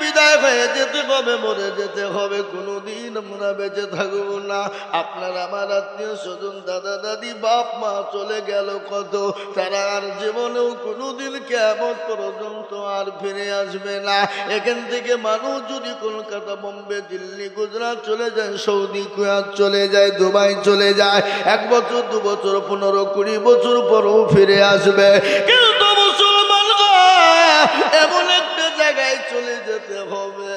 বিদায় হয়ে যেতে হবে, মরে যেতে হবে, কোনোদিন আমরা বেঁচে থাকবো না। আপনার আমার আত্মীয় স্বজন, দাদা দাদি, বাপ মা চলে গেল কত, তারা আর জীবনেও কোনোদিন কিয়ামত পর্যন্ত আর ফিরে আসবে না। এখান থেকে মানুষ যদি কলকাতা, বোম্বে, দিল্লি, গুজরাট চলে যায়, সৌদি, কুয়েত চলে যায়, দুবাই চলে যায়, 1 বছর 2 বছর 15 20 বছর পরও ফিরে আসবে। কিন্তু মুসলমান এমন একটা জায়গায় চলে যেতে হবে,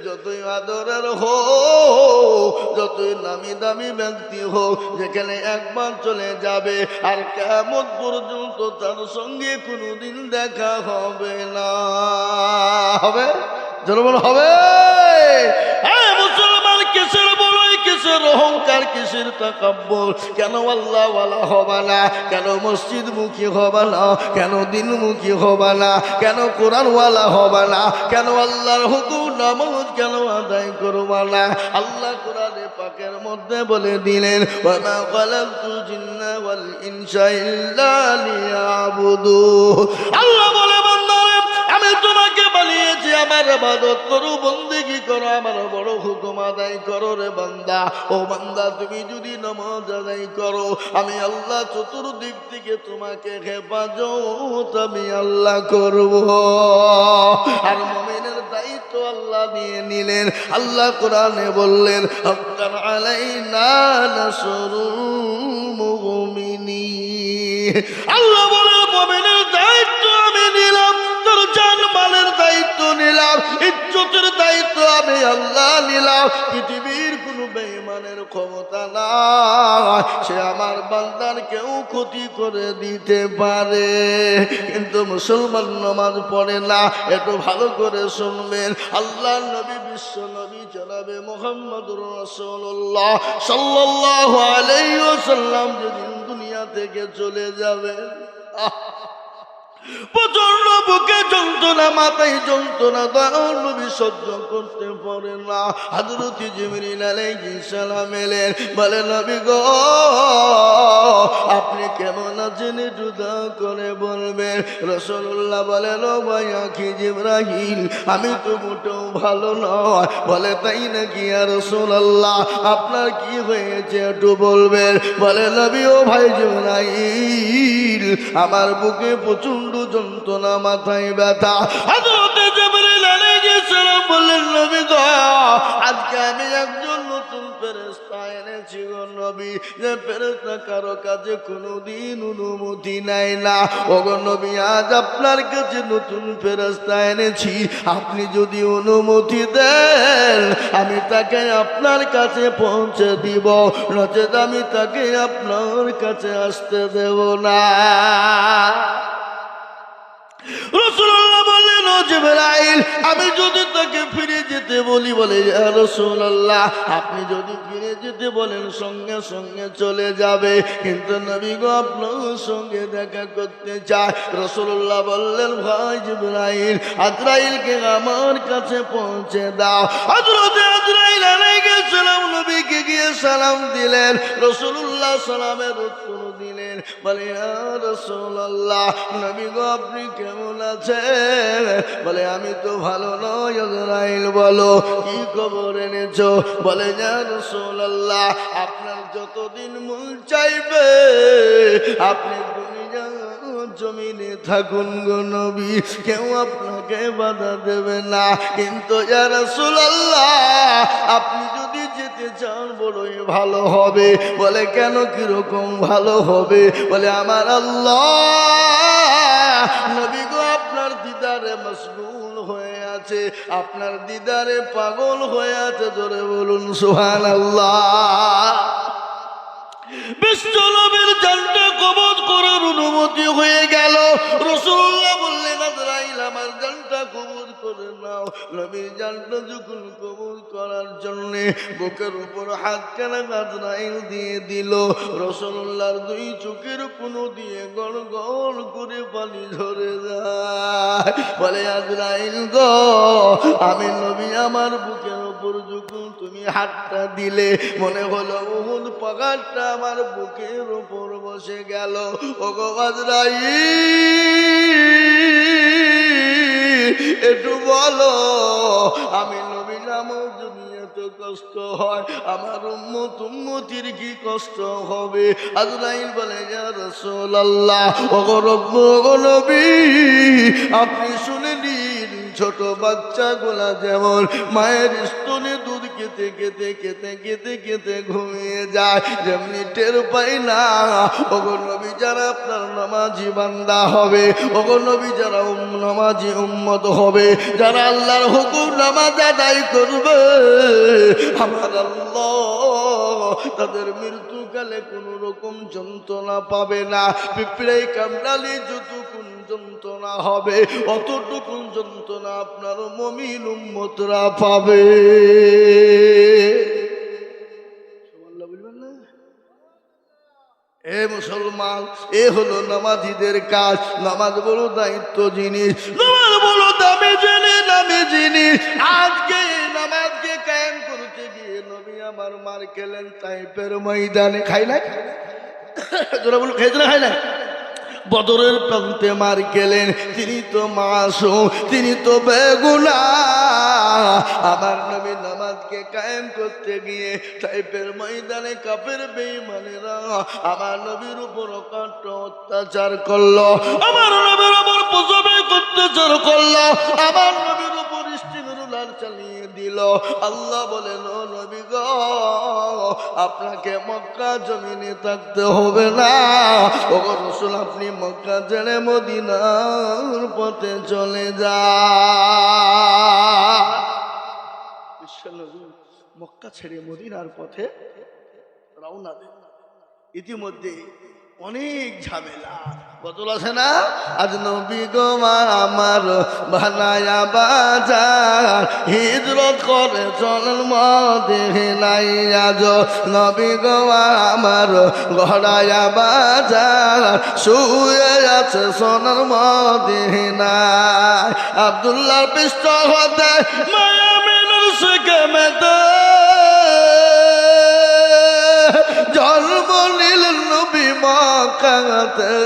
যতই আদরের হোক, যতই নামি দামি ব্যক্তি হোক, যেখানে একবার চলে যাবে আর কিয়ামত পর্যন্ত তার সঙ্গে কোনোদিন দেখা হবে না। হবে? জনগণ হবে? মুসলমান কিসের বড়াই, কিসের অহংকার, কিসের তাকাব্বুর? কেন আল্লাহ ওয়ালা হবে না? কেন মসজিদ মুখী হবে না? কেন দিনমুখী হবে না? কেন কোরআন ওয়ালা হবে না? কেন আল্লাহর হুকুম নামাজ কেন আদায় করবে না? আল্লাহ কোরআনে পাকের মধ্যে বলে দিলেন, ওয়া মা খালাকতুল জিন্না ওয়াল ইনসা ইল্লা লিয়াবুদুন। আল্লাহ বলে, বান্দারে আমি তোমাকে বানিয়েছি আমার ইবাদত করো, বন্দেগী করো, আমার বড় হুকুম আদায় করো রে বান্দা। ও বান্দা, তুমি যদি নামাজ আদায় করো, আমি আল্লাহ চতুর্দিক থেকে তোমাকে হেফাজত আমি আল্লাহ করব। আর মুমিনের দায়িত্ব আল্লাহ নিয়ে নিলেন। আল্লাহ কোরআনে বললেন, হাক্কান আলাইনা নাসরুল মুমিনিন। আল্লাহ বলেন, মুমিনের দায়িত্ব আমি নিলাম, তোর জান মালের দায়িত্ব নিলাম, ইজ্জতের দায়িত্ব আমি আল্লাহ নিলাম। পৃথিবীর কোন বেঈমানের ক্ষমতা নাই সে আমার বান্দার কেউ ক্ষতি করে দিতে পারে। কিন্তু মুসলমান নামাজ পড়ে না। একটু ভালো করে শুনবেন, আল্লাহ নবী, বিশ্ব নবী জনাবে মুহাম্মদুর রাসূলুল্লাহ সাল্লাল্লাহু আলাইহি ওয়াসাল্লাম যেদিন দুনিয়া থেকে চলে যাবে, প্রচন্ড বুকে যন্ত্রণা, মাথায় যন্ত্রণা, দয়াল নবী সহ্য করতে পারে না। হযরত জিবরিল আলাইহিস সালাম এলেন, বলে, নবী গো আপনি কেমন আছেন একটু দয়া করে বলবেন। রাসূলুল্লাহ বলেন, ও ভাই আখি জিবরাইল, আমি তো মোটেও ভালো নয়। বলে, তাই নাকি ইয়া রাসূলুল্লাহ, আপনার কি হয়েছে একটু বলবেন। বলে, নবী ও ভাই জিবরাইল, আমার বুকে প্রচন্ড যন্ত্রণা, মাথায় ব্যথা। হযরত জিবরিল আলাইহিস সালাম বললেন, নবী গো আজকে আমি একজন নতুন ফেরেশতা এনেছি গো নবী, যে ফেরেশতা কারো কাছে কোনোদিন অনুমতি নেয় না। ও গো নবী, আজ আপনার কাছে নতুন ফেরেশতা এনেছি, আপনি যদি অনুমতি দেন আমি তাকে আপনার কাছে পৌঁছে দিব, নচেত আমি তাকে আপনার কাছে আসতে দেব না। রাসূলুল্লাহ বললেন, ও জিবরাইল, আমি যদি তাকে ফিরে যেতে বলি, বলে, ইয়া রাসূলুল্লাহ আপনি যদি ফিরে যেতে বলেন সঙ্গে সঙ্গে চলে যাবে, কিন্তু নবী গো আপনার সঙ্গে দেখা করতে চায়। রাসূলুল্লাহ বললেন, ভাই জিবরাইল, আজরাইলকে আমার কাছে পৌঁছে দাও। হযরত আজরাইল আলাইহিস সালাম নবীকে গিয়ে সালাম দিলেন। রাসূলুল্লাহ সালামের উত্তর দিলেন, বলে, ইয়া রাসূলুল্লাহ, নবী গো আপনি কেমন আছেন? বলে, আমি তো ভালো নই। আজরাইল বলো, কি খবর এনেছো? বলে, ইয়া রাসূলুল্লাহ আপনার যতদিন মন চাইবে আপনি দুনিয়া জমিনে থাকুন গো নবী, কেউ আপনাকে বাধা দেবে না। কিন্তু ইয়া রাসূলুল্লাহ আপনি যদি যেতে চান বড়ই ভালো হবে। বলে, কেন, কিরকম ভালো হবে? বলে, আমার আল্লাহ নবী গো আপনার দিদারে মশগুল হয়ে আছে, আপনার দিদারে পাগল হয়ে আছে। জোরে বলুন সুবহানাল্লাহ। বিশ্ব নবীর জানটা কবজ করার অনুমতি হয়ে গেল। রাসূলুল্লাহ বললেন, আজরাইল আমার জানটা কবজ করে নাও। নবীর জানটা যখন কবজ করার জন্য বুকের উপর হাতখানা আজরাইল দিয়ে দিল, রাসূলুল্লাহর 2 চোখের কোণ দিয়ে গড় গড় করে পানি ঝরে যায়। বলে, আজরাইল গো আমি নবী, আমার বুকের উপর যখন তুমি হাতটা দিলে মনে হলো উহুদ পাহাড়টা আমার বুকের উপর বসে গেল। ও গো আজরাইল, একটু বলো আমি নবী নামও যদি এত কষ্ট হয় আমার উম্মতির কি কষ্ট হবে? আজরাইল বলে ইয়া রাসূলুল্লাহ ওগো নবী আপনি শুনে নিন ছোট বাচ্চাগুলা যেমন মায়ের স্তনে দুধ খেতে খেতে খেতে খেতে খেতে ঘুমিয়ে যায় যেমনি টের পাই না ওগো নবী যারা আপনার নামাজি বান্দা হবে ওগো নবী যারা নামাজি উম্মত হবে যারা আল্লাহর হুকুম নামাজ আদায় করবে আমার আল্লাহ তাদের মৃত্যুকালে কোন রকম যন্ত্রণা পাবে না। পিঁপড়ে কামড়ালে যতটুকুন যন্ত্রণা হবে অতটুকুন যন্ত্রণা আপনার মুমিন উম্মতরা পাবে। এ মুসলমান এ হলো নামাজীদের কাজ। নামাজ বড় দায়িত্ব জিনিস, নামাজ বড় দামি জিনিস, দামি জিনিস। আজকে নামাজকে কায়েম করতে গিয়ে নবী আমার মার খেলেন তাইফের ময়দানে। খাই না তোরা বলো খেয়েছিল খাই না বদরের প্রান্তে মার গেলেন। তিনি তো মাসুম, তিনি তো বেগুনাহ। আমার নবী নামাজকে কায়েম করতে গিয়ে তাইফের ময়দানে কাফের বেঈমানেরা আমার নবীর উপর অকাট্য অত্যাচার করলো, আমার নবীর উপর প্রসবে অত্যাচার করলো, আমার নবীর উপর ইস্তিগফার চালিয়ে দিল। আল্লাহ বলেন ও নবী গো আপনাকে মক্কা জমিনে থাকতে হবে না। ও রাসূল আপনি মক্কা ছেড়ে মদিনার পথে চলে যান। বিশ্বনবী মক্কা ছেড়ে মদিনার পথে রওনা দেন। ইতিমধ্যে অনেক ঝামেলা বদল আছে না। আজ নবী গো আমার বানায়া বাজার হিজরত করে চলেন মদিনায়। আজ নবী গো আমার গড়ায়া বাজার শুয়ে আছে সোনার মদিনায়। আব্দুল্লাহর পৃষ্ঠ হতে মায়া মিনুর শিখে মেতে জন্ম নিলেন নবী মক্কাতে।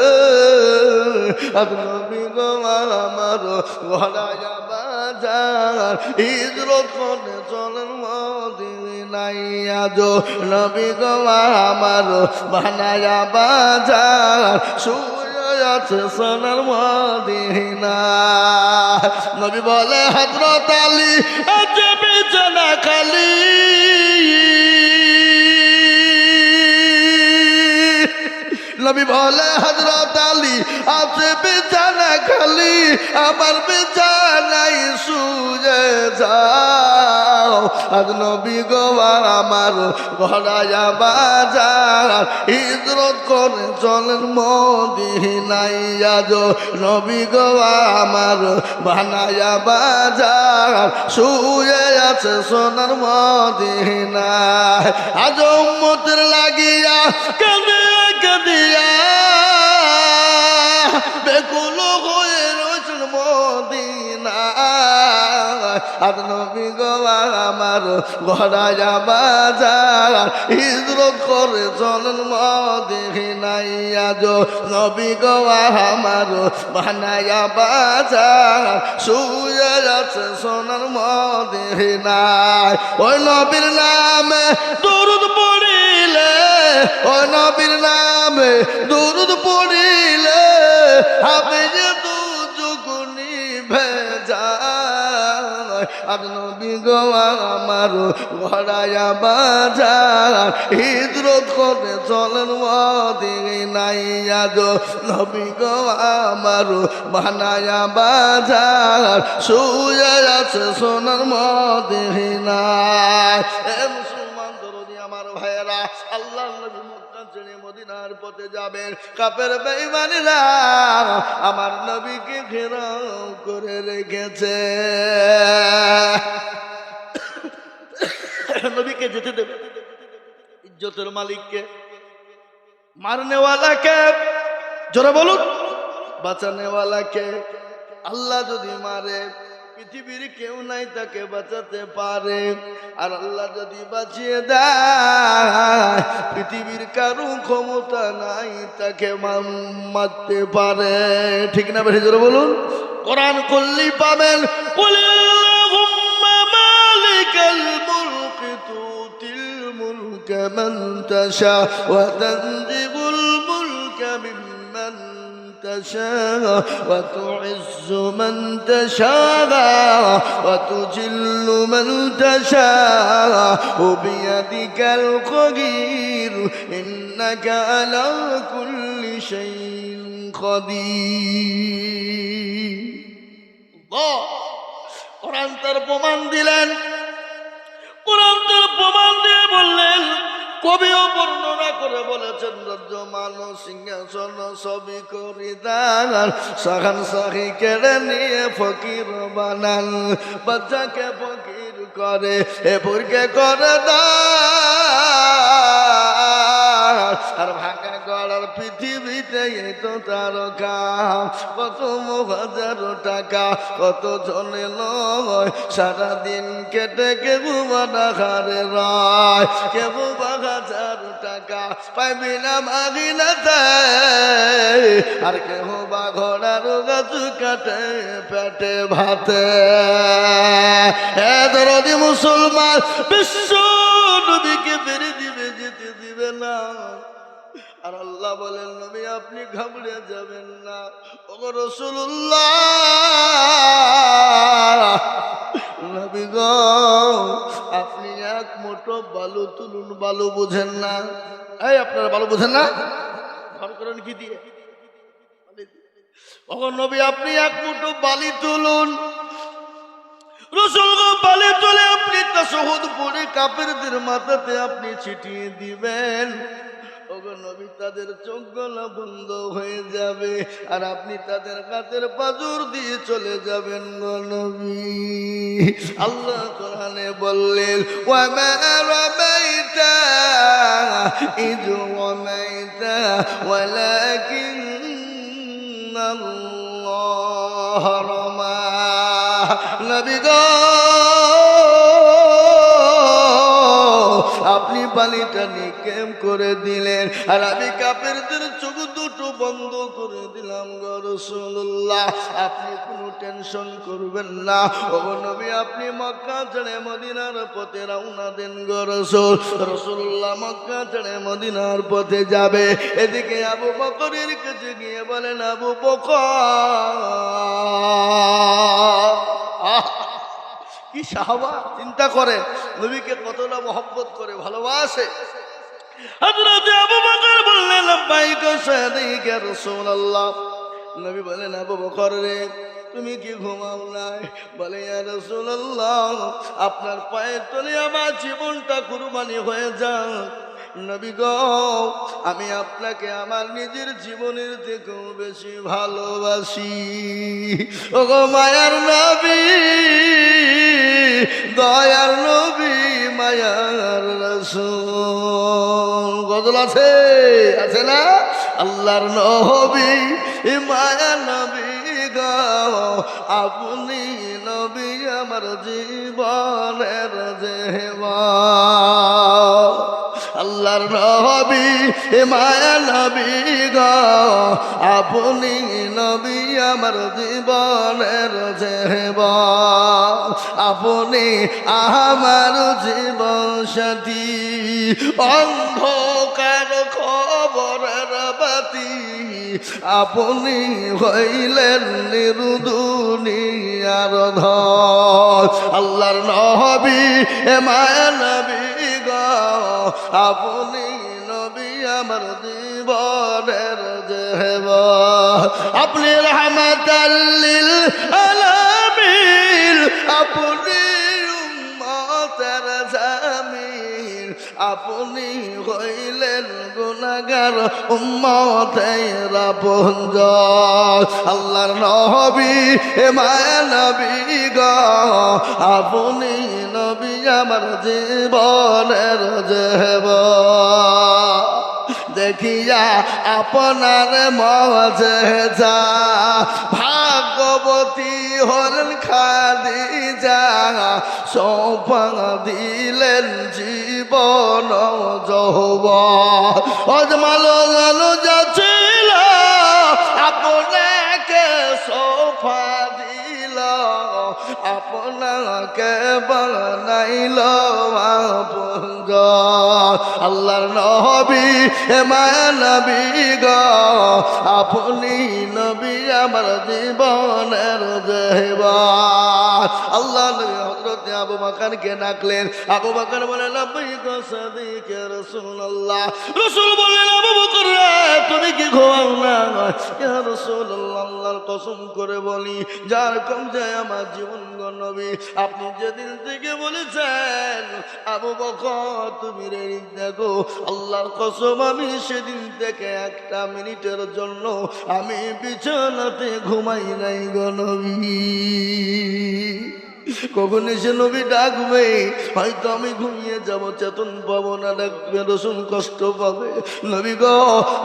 আজ নবী গো আমার গড়ায়া বাজার হিজরত করে চলেন মদিনায়। আজ নবী গো আমার বানায়া বাজার শুয়ে আছে সোনার মদিনায়। নবী বলে হযরত আলী আজ বিছানা খালি। নবী বলে হযরত আলী আছে বিছানা খালি, আমার বিছানায় শুয়ে যাও। আজ নবী গো আমার গড়ায়া বাজার হিজরত করে চলেন মদিনায়। আজ নবী গো আমার বানায়া বাজার শুয়ে আছে সোনার মদিনায়। আজ উম্মতের লাগিয়া কাঁদে কাঁদিয়া বেকুল হয়ে রয়েছেন মদিনায়। আর নবী গো আমার গড়ায়া বাজার হিজরত করে চলেন মদিনায়। আজ নবী গো আমার বানায়া বাজার শুয়ে আছে সোনার মদিনায়। ওই নবীর নামে দরুদ পড়িলে, ওই নবীর নামে দরুদ পড়িলে আপনি যে দুজগুনি ভেজায়। আজ নবী গো আমার গড়ায়া বাজার হিজরত করে চলেন মদিনায়। আজ নবী গো আমার বানায়া বাজার শুয়ে আছে সোনার মদিনায়। এ মুসলমান দরদি আমার ভাইয়েরা, আল্লাহ নবী মক্কা ছেড়ে মদিনার পথে যাবেন। কাফের বেঈমানেরা আমার নবীকে ঘেরাও করে রেখেছে। নবীকে যেতে দেবে ইজ্জতের মালিককে, মারনেওয়ালাকে, জোরে বলুন, বাঁচানেওয়ালাকে। আল্লাহ যদি মারে পৃথিবীর কেউ নাই তাকে বাঁচাতে পারে, আর আল্লাহ যদি বাঁচিয়ে দেয় পৃথিবীর কারো ক্ষমতা নাই তাকে মারতে পারে। ঠিক না বেশি জোরে বলুন, কোরআন খুললেই পাবেন কুলিল্লাহুম্মা মালিকাল মুলকি তুতিল মুলকা মান তাশা ওয়া তানজিবুল মুলকা মিম্মান تشاء وتعز من تشاء وتجل من تشاء وبيدك الخير إنك على كل شيء قدير الله قرآن তার প্রমাণ দিলেন কোরআন তার প্রমাণ দিয়ে বললেন কবিও বর্ণনা করে বলেছেন রজ্জমান সিংহাসন সবই করি দান সাহান সাহি কেড়ে নিয়ে ফকির বানান বাচ্চাকে ফকির করে এ বুড়কে করে দান আর ভাঙা গড়ার পৃথিবীতে এই তো তার কাম কত হাজার টাকা কত জনে লয় সারাদিন কেটে কেউ বানাহারে রায় কেউ হাজার টাকা পাইবি না মাগি না আর কেউ বা ঘোড়ার গাছ কাটে পেটে ভাতে দরদি মুসলমান বিশ্ব নবীকে বেড়ে দিবে যেতে দিবে না আর আল্লাহ বলেন নবী আপনি ঘাবড়ে যাবেন না ওগো রাসূলুল্লাহ নবী গো আপনি এক মুঠো বালু তুলুন বালু বুঝেন না এই আপনারা বালু বুঝেন না ঘর করেন কি দিয়ে ওগো নবী আপনি এক মুঠো বালি তুলুন রাসূল গো বালি তুলে আপনি তাশাহুদ পড়ে কাফেরদের মাথাতে আপনি ছিটিয়ে দিবেন ওগো নবী তাদের চোখ গলা বন্ধ হয়ে যাবে আর আপনি তাদের কাতের পাজর দিয়ে চলে যাবেন গো নবী আল্লাহ কোরআনে বললেন ওয়া মা রামাইতা ইয রামাইতা ওয়ালাকিন্নাল্লাহ রামা নবী গো আপনি পানিটা নিক্ষেপ করে দিলেন আর আমি কাফেরদের চোখ দুটো বন্ধ করে দিলাম গো রাসূলুল্লাহ আপনি কোনো টেনশন করবেন না ও নবী আপনি মক্কা ছেড়ে মদিনার পথে রওনা দেন গো রাসূল রাসূলুল্লাহ মক্কা ছেড়ে মদিনার পথে যাবে এদিকে আবু বকরের কাছে গিয়ে বলেন আবু বকর কি সাহাবা চিন্তা করে নবীকে কতটা মহব্বত করে ভালোবাসে হযরত আবু বকর বললেন লাব্বাইক সাদিকা রাসূলুল্লাহ নবী বলেন আবু বকর রে তুমি কি ঘুমাও নাই বলে ইয়া রাসূলুল্লাহ আপনার পায়ের তলে আমার জীবনটা কুরবানি হয়ে যাক নবী গো আমি আপনাকে আমার নিজের জীবনের থেকেও বেশি ভালোবাসি ওগো মায়ার নবী দয়ার নবী মায়ার রাসূল গজল আছে আছে না আল্লাহর নবী মায়ার নবী গো আপনি নবী আমার জীবনের জীবন আল্লাহর নবী মায়া নবী গো আপনি নবী আমার জীবনের জীবন আপনি আমার জীবন সাথী অন্ধকার খবরের বাতি আপনি হইলেন নিরুদুনিয়ার ধন আল্লাহর নবী মায়া নবী গো আপনি নবী আমার জীবনের জীবন আপনি রাহমাতাল লিল আলামিন আপনি উম্মতের জামিন আপনি হইলেন গুনাহগার উম্মতের আপনজন আল্লাহর নবী মায়া নবী গো আপনি নবী আমার জীবনের জীবন দেখিয়া আপনার মজেজা ভাগবতী হলেন খাদিজা সৌপা দিলেন জীবন যৌবন অজমালো জানো যাচ্ছিল আপনাকে সৌপা আপনাকে বানাইল আপনজন। আল্লাহর নবী হে মায়া নবী গো, আপনি নবী আমার জীবনের জীবন। আল্লাহ নবী হযরত আবু বকরকে ডাকলেন। আবু বকর বলেন লাব্বাইক সাদিক ইয়া রাসূলুল্লাহ। রাসূল বললেন আবু বকর তুমি কি ঘুমাও না? ইয়া রাসূলুল্লাহ আল্লাহর কসম করে বলি যার কবজায় আমার জীবন গো নবী, আপনি যেদিন থেকে বলেছেন আবু বকর তুমি রেডি দেখো, আল্লাহর কসম আমি সেদিন থেকে একটা মিনিটের জন্য আমি বিছানাতে ঘুমাই নাই গো নবী। কখন এসে নবী ডাকবে, হয়তো আমি ঘুমিয়ে যাব, চেতন পাবো না, ডাকবে রসুল কষ্ট পাবে। নবী গো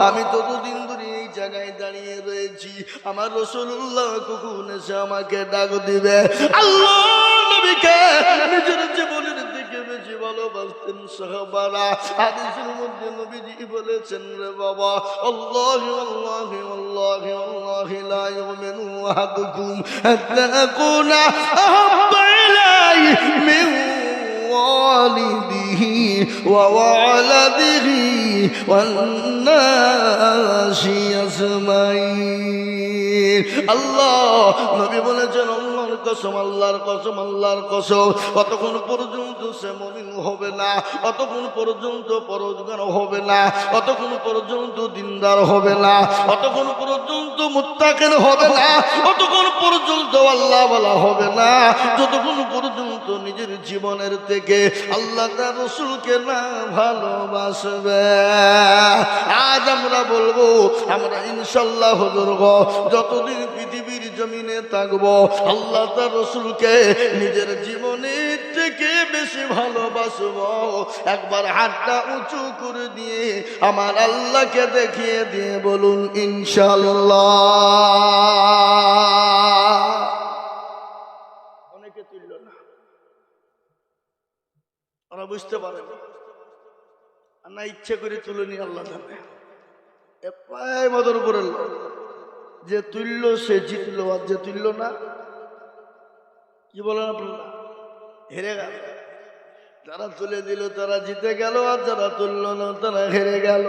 আমি ততদিন ধরে এই জায়গায় দাঁড়িয়ে রয়েছি, আমার রাসূলুল্লাহ কখন এসে আমাকে ডাক দিবে? আল্লাহ নবীকে নিজের জীবনের দিকে বেশি ভালোবাসতেন সাহাবারা। হাদিসের মধ্যে নবীজি বলেছেন রে বাবা, আল্লাহু আল্লাহু আল্লাহু আল্লাহু লা ইউমিনু আহাদুকুম হাত্তা আকুনা আহাব্বা ইলাইহি মিন ওয়ালিদিহি ওয়া ওয়ালাদিহি ওয়ান নাসি আজমাইন। আল্লাহ নবী বলেছেন আল্লাহর কসম, আল্লাহর কসম, আল্লাহর কসম, অতক্ষণ পর্যন্ত সে মুমিন হবে না, অতক্ষণ পর্যন্ত পরহেজগার হবে না, অতক্ষণ পর্যন্ত দিনদার হবে না, অতক্ষণ পর্যন্ত মুত্তাকিন হবে না, অতক্ষণ পর্যন্ত আল্লাহ ওয়ালা হবে না, যতক্ষণ পর্যন্ত নিজের জীবনের থেকে আল্লাহ তার রাসূলকে না ভালোবাসবে। আজ আমরা বলবো আমরা ইনশাআল্লাহ হুজুর গো যতদিন পৃথিবীর জমিনে থাকবো আল্লাহ তার রাসূলকে নিজের জীবনের থেকে বেশি ভালোবাসবো। একবার হাতটা উঁচু করে দিয়ে আমার আল্লাহকে দেখিয়ে দিয়ে বলুন ইনশাআল্লাহ। অনেকে তুলল না, ওরা বুঝতে পারে না, ইচ্ছে করে তুলেনি আল্লাহ জানে। পায় মদর উপরে যে তুলল সে জিতল, আর যে তুলল না কি বলেন আপনারা হেরে গেল। যারা তুলে দিল তারা জিতে গেল, আর যারা তুলল না তারা হেরে গেল।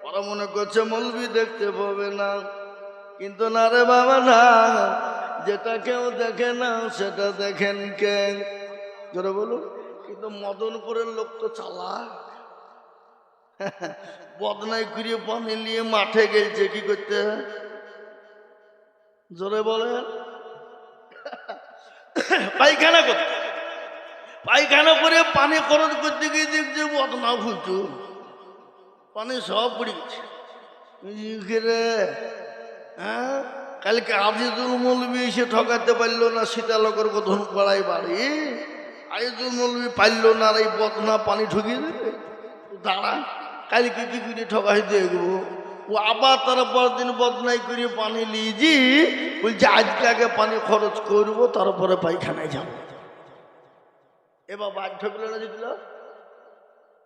ওরা মনে করছে মৌলবি দেখতে পাবে না, কিন্তু না রে বাবা না, যেটা কেউ দেখে না সেটা দেখেন কে? জোরে বলুন। কিন্তু মদনপুরের লোক তো চালাক, বদনাই করিয়ে পানি নিয়ে মাঠে গেছে কি করতে? জোরে বলেন। পায়খানা করতে, পায়খানা করে পানি খরচ করতে গিয়ে দেখছে বদনা ফুলতো, পানি সব পড়ে গেছে। হ্যাঁ, কালকে আজিজুল মৌলবি এসে ঠকাতে পারলো না, সীতালকের কথন পাড়ায় বাড়ি। আজিজুল মৌলবি পারলো না, আর এই বদনা পানি ঢুকিয়ে দেবে। দাঁড়া কালকে কি করে ঠকাই দেখবো। ও আবার তারা পরদিন বদনাই করে পানি লিয়েছি, বলছে আজকে আগে পানি খরচ করবো তারপরে পায়খানায় যাবো। এবার বাদ ঠকলো না জিতল?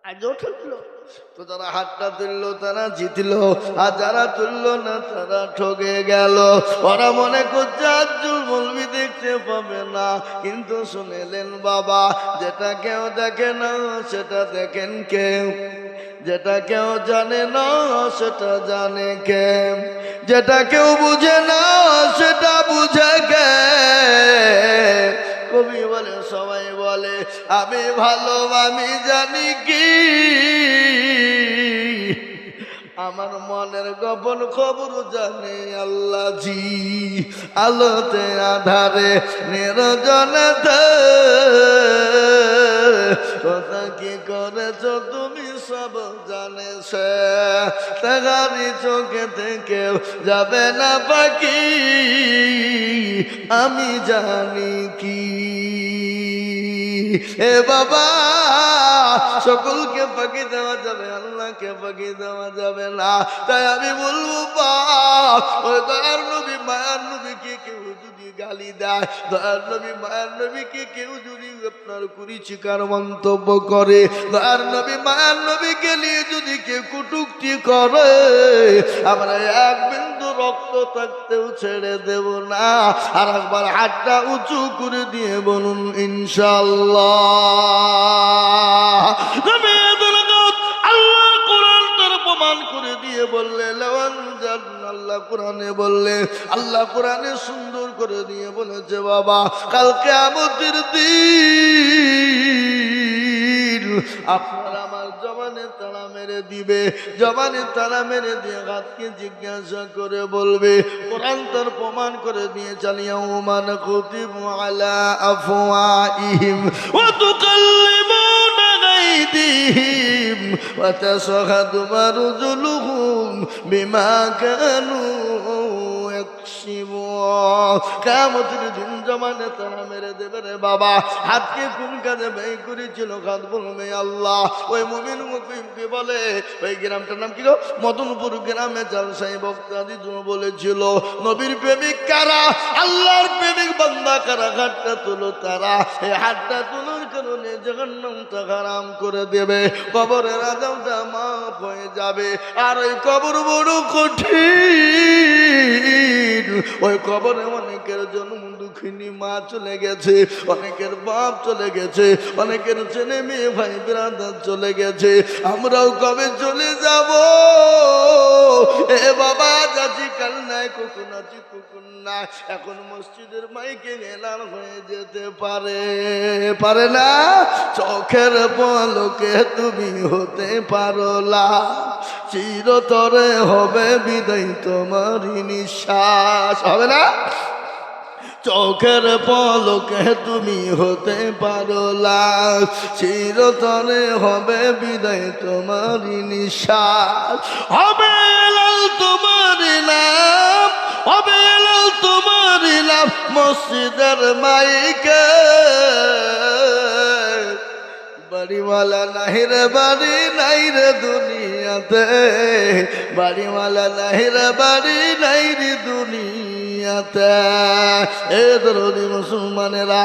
আজও ঠকলো। তো যারা হাতটা তুললো তারা জিতলো, আর যারা তুললো না তারা ঠকে গেল। ওরা মনে করছে আব্দুল মৌলবি দেখতে পাবে না, কিন্তু শুনেলেন বাবা, যেটা কেউ দেখে না সেটা দেখেন কেউ, যেটা কেউ জানে না সেটা জানে কে, যেটা কেউ বুঝে না সেটা বুঝে কে। কবি বলে সবাই বলে আমি ভালো আমি জানি কি, আমার মনের গোপন খবর জানে আল্লাহ জি। আলোতে আধারে নিরজনেতে কথা কি করেছ তুমি সব জানে সে, তাহারি চোখে থেকে যাবে না বাকি, আমি জানি কি। এ বাবা সকলকে ফাঁকি দেওয়া যাবে, আল্লাহকে ফাঁকি দেওয়া যাবে না। তাই আমি বলবো বাপ ওই দয়ার নবী মায়ার নবীকে কেউ যদি গালি দেয়, দয়ার নবী মায়ার নবীকে কেউ যদি আপনার কুরুচিকর মন্তব্য করে, দয়ার নবী মায়ার নবীকে নিয়ে যদি কেউ কটূক্তি করে, আমরা এক বিন্দু রক্ত থাকতেও ছেড়ে দেব না। আর একবার হাতটা উঁচু করে দিয়ে বলুন ইনশাআল্লাহ। আল্লাহ কোরআন তার প্রমাণ করে দিয়ে বললে, আল্লাহ কোরআনে বললে, আল্লাহ কোরআনে সুন্দর করে দিয়ে বলেছে, বাবা কাল কিয়ামতের দিন আপনার আমার জবানে তালা মেরে দিবে, জবানে তালা মেরে দিয়ে হাতকে জিজ্ঞাসা করে বলবে, কোরআন তার প্রমাণ করে দিয়ে চালিয়া উমান কুতিবু আলা আফওয়াইহিম ওয়া তুকাল্লিমুনা আইদিহিম ওয়া তাশহাদু আরজুলুহুম বিমা কানু ইয়াকসিবুন। কিয়ামতের দিন জবানে তালা মেরে দেবে রে বাবা, হাতকে কোন কাজে ব্যয় করেছিল, হাত বলবে আল্লাহ। ওই মুমিন মুকিমকে বলে, ওই গ্রামটার নাম কি গো, মদনপুর গ্রামে জালসাই বক্তাদি বলেছিল, নবীর প্রেমিক কারা, আল্লাহর প্রেমিক বান্দা কারা, হাতটা তুলো তারা। এই হাতটা তুলোর কারণে জাহান্নামটা হারাম করে দেবে, কবরের আযাবটা মাফ হয়ে যাবে। আর ওই কবর বড় কঠিন, ওই কবরে অনেকের জন্ম দুঃখিনী মা চলে গেছে, অনেকের বাপ চলে গেছে, অনেকের ছেলে মেয়ে ভাই ব্রাদার চলে গেছে। আমরাও কবে চলে যাব এ বাবা, যাচ্ছি কাল নাই, কখন আছি কখন না। এখন মসজিদের মাইকে এলান হয়ে যেতে পারে, পারে না। চোখের পলকে তুমি হতে পারো না, চিরতরে হবে বিদায় তোমারই নিঃশ্বাস, হবে না। চোখের পলকে তুমি হতে পারো লাশ, চিরতরে হবে বিদায় তোমারই নিঃশ্বাস। হবে লাল তোমারই নাম, হবে লাল তোমারই নাম মসজিদের মাইকে। বাড়িওয়ালা নাই রে বাড়ি নাই রে দুনিয়াতে, বাড়িওয়ালা নাই রে বাড়ি নাই রে দুনিয়াতে। এ দরদি মুসলমানেরা,